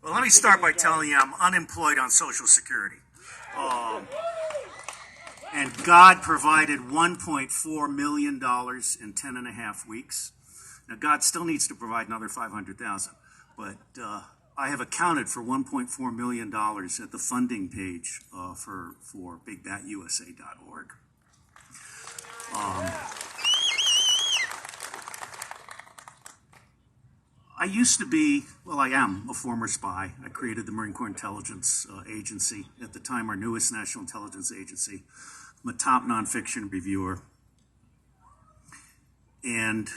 Well, let me start by telling you I'm unemployed on Social Security. And God provided $1.4 million in 10 and a half weeks. Now, God still needs to provide another $500,000, but I have accounted for $1.4 million at the funding page for BigBatUSA.org. I used to be, well, I am a former spy. I created the Marine Corps Intelligence Agency, at the time our newest national intelligence agency. I'm a top nonfiction reviewer. And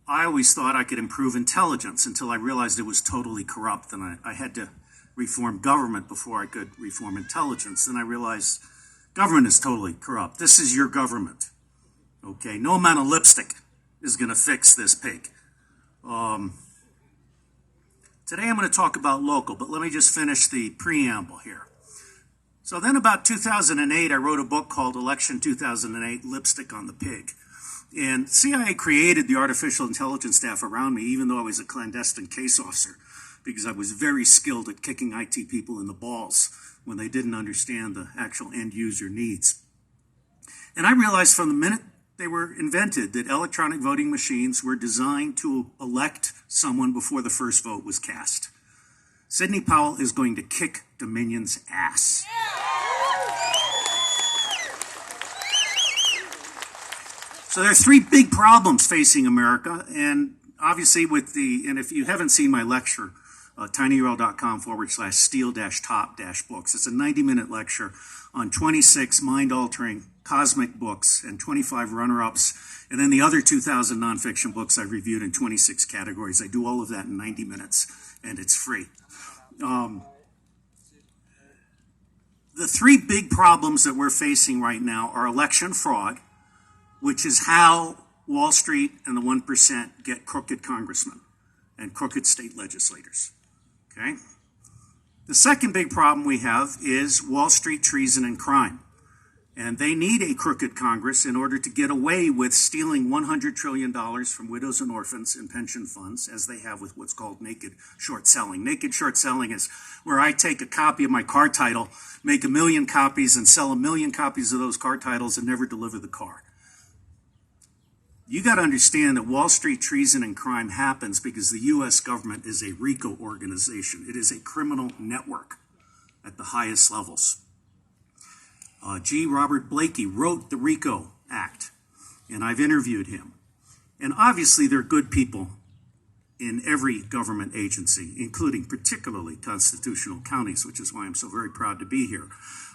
I always thought I could improve intelligence until I realized it was totally corrupt, and I had to reform government before I could reform intelligence. Then I realized government is totally corrupt. This is your government, okay? No amount of lipstick is going to fix this pig. Today I'm going to talk about local, but let me just finish the preamble here. So then about 2008, I wrote a book called Election 2008, Lipstick on the Pig. And CIA created the artificial intelligence staff around me, even though I was a clandestine case officer, because I was very skilled at kicking IT people in the balls when they didn't understand the actual end user needs. And I realized from the minute they were invented that electronic voting machines were designed to elect someone before the first vote was cast. Sidney Powell is going to kick Dominion's ass. So there are three big problems facing America, and obviously and if you haven't seen my lecture, tinyurl.com/steal-top-books. It's a 90-minute lecture on 26 mind-altering cosmic books and 25 runner-ups, and then the other 2,000 nonfiction books I've reviewed in 26 categories. I do all of that in 90 minutes, and it's free. The three big problems that we're facing right now are election fraud, which is how Wall Street and the 1% get crooked congressmen and crooked state legislators. Okay? The second big problem we have is Wall Street treason and crime. And they need a crooked Congress in order to get away with stealing $100 trillion from widows and orphans and pension funds, as they have with what's called naked short selling. Naked short selling is where I take a copy of my car title, make 1 million copies, and sell 1 million copies of those car titles and never deliver the car. You got to understand that Wall Street treason and crime happens because the U.S. government is a RICO organization. It is a criminal network at the highest levels. G. Robert Blakey wrote the RICO Act, and I've interviewed him. And obviously there are good people in every government agency, including particularly constitutional counties, which is why I'm so very proud to be here.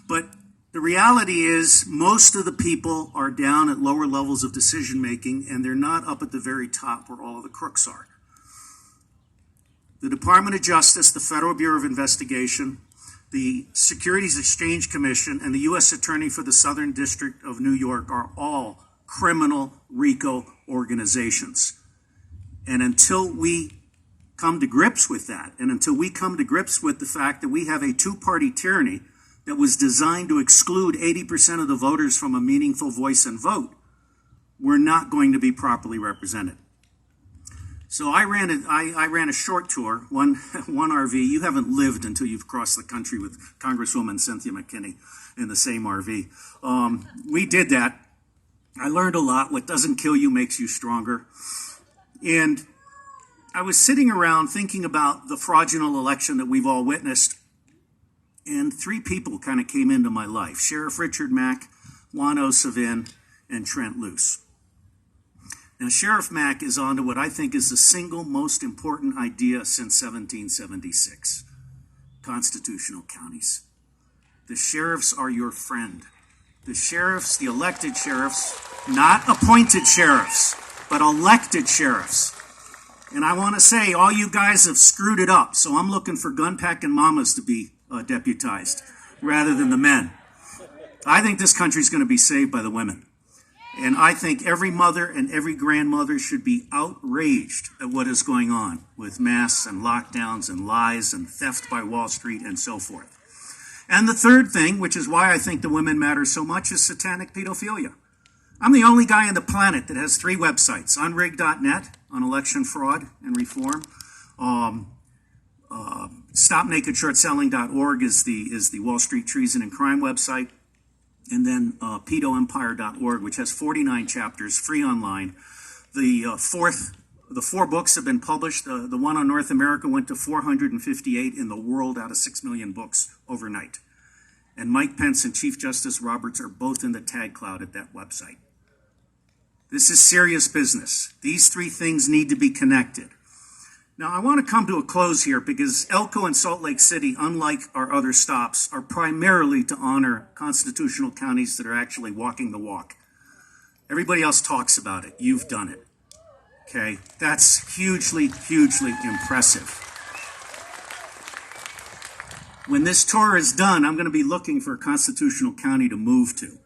But the reality is most of the people are down at lower levels of decision making, and they're not up at the very top where all of the crooks are. The Department of Justice, the Federal Bureau of Investigation, the Securities Exchange Commission, and the U.S. Attorney for the Southern District of New York are all criminal RICO organizations. And until we come to grips with that, and until we come to grips with the fact that we have a two-party tyranny that was designed to exclude 80% of the voters from a meaningful voice and vote, we're not going to be properly represented. So I ran a short tour, one RV. You haven't lived until you've crossed the country with Congresswoman Cynthia McKinney in the same RV. We did that. I learned a lot. What doesn't kill you makes you stronger. And I was sitting around thinking about the fraudulent election that we've all witnessed, and three people kind of came into my life: Sheriff Richard Mack, Juan O. Savin, and Trent Luce. Now, Sheriff Mack is on to what I think is the single most important idea since 1776, constitutional counties. The sheriffs are your friend. The sheriffs, the elected sheriffs, not appointed sheriffs, but elected sheriffs. And I want to say, all you guys have screwed it up, so I'm looking for gun-packing mamas to be deputized rather than the men. I think this country's going to be saved by the women. And I think every mother and every grandmother should be outraged at what is going on with masks and lockdowns and lies and theft by Wall Street and so forth. And the third thing, which is why I think the women matter so much, is satanic pedophilia. I'm the only guy on the planet that has 3 websites: unrig.net on election fraud and reform, StopNakedShortSelling.org is the Wall Street Treason and Crime website. And then pedoempire.org, which has 49 chapters, free online. The four books have been published. The one on North America went to 458 in the world out of 6 million books overnight. And Mike Pence and Chief Justice Roberts are both in the tag cloud at that website. This is serious business. These three things need to be connected. Now, I want to come to a close here because Elko and Salt Lake City, unlike our other stops, are primarily to honor constitutional counties that are actually walking the walk. Everybody else talks about it. You've done it. Okay? That's hugely, hugely impressive. When this tour is done, I'm going to be looking for a constitutional county to move to.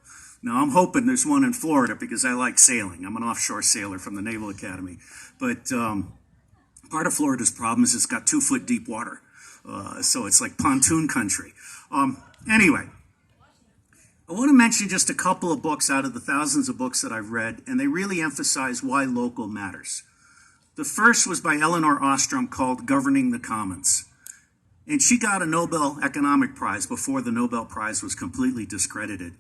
Now, I'm hoping there's one in Florida because I like sailing. I'm an offshore sailor from the Naval Academy. But part of Florida's problem is it's got 2-foot deep water. So it's like pontoon country. Anyway, I want to mention just a couple of books out of the thousands of books that I've read, and they really emphasize why local matters. The first was by Elinor Ostrom called Governing the Commons. And she got a Nobel Economic Prize before the Nobel Prize was completely discredited.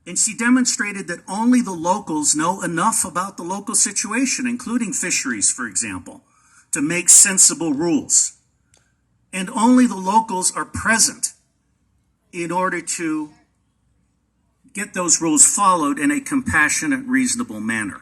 And she demonstrated that only the locals know enough about the local situation, including fisheries, for example, to make sensible rules. And only the locals are present in order to get those rules followed in a compassionate, reasonable manner.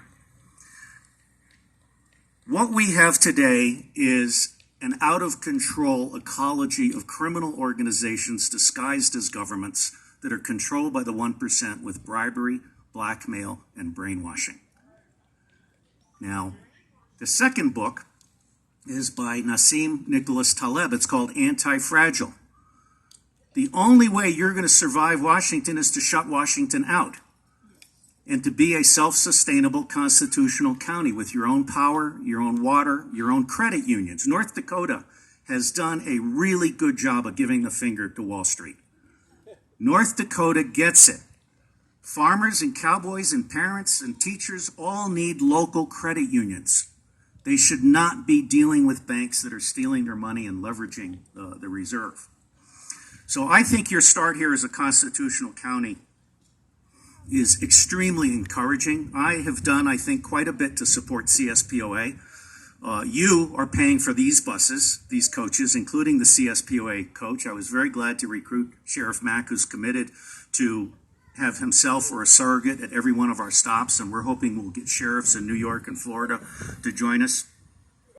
What we have today is an out-of-control ecology of criminal organizations disguised as governments that are controlled by the 1% with bribery, blackmail, and brainwashing. Now, the second book is by Nassim Nicholas Taleb. It's called Anti-Fragile. The only way you're going to survive Washington is to shut Washington out and to be a self-sustainable constitutional county with your own power, your own water, your own credit unions. North Dakota has done a really good job of giving the finger to Wall Street. North Dakota gets it. Farmers and cowboys and parents and teachers all need local credit unions. They should not be dealing with banks that are stealing their money and leveraging the reserve. So I think your start here as a constitutional county is extremely encouraging. I have done, I think, quite a bit to support CSPOA. You are paying for these buses, these coaches, including the CSPOA coach. I was very glad to recruit Sheriff Mack, who's committed to have himself or a surrogate at every one of our stops, and we're hoping we'll get sheriffs in New York and Florida to join us.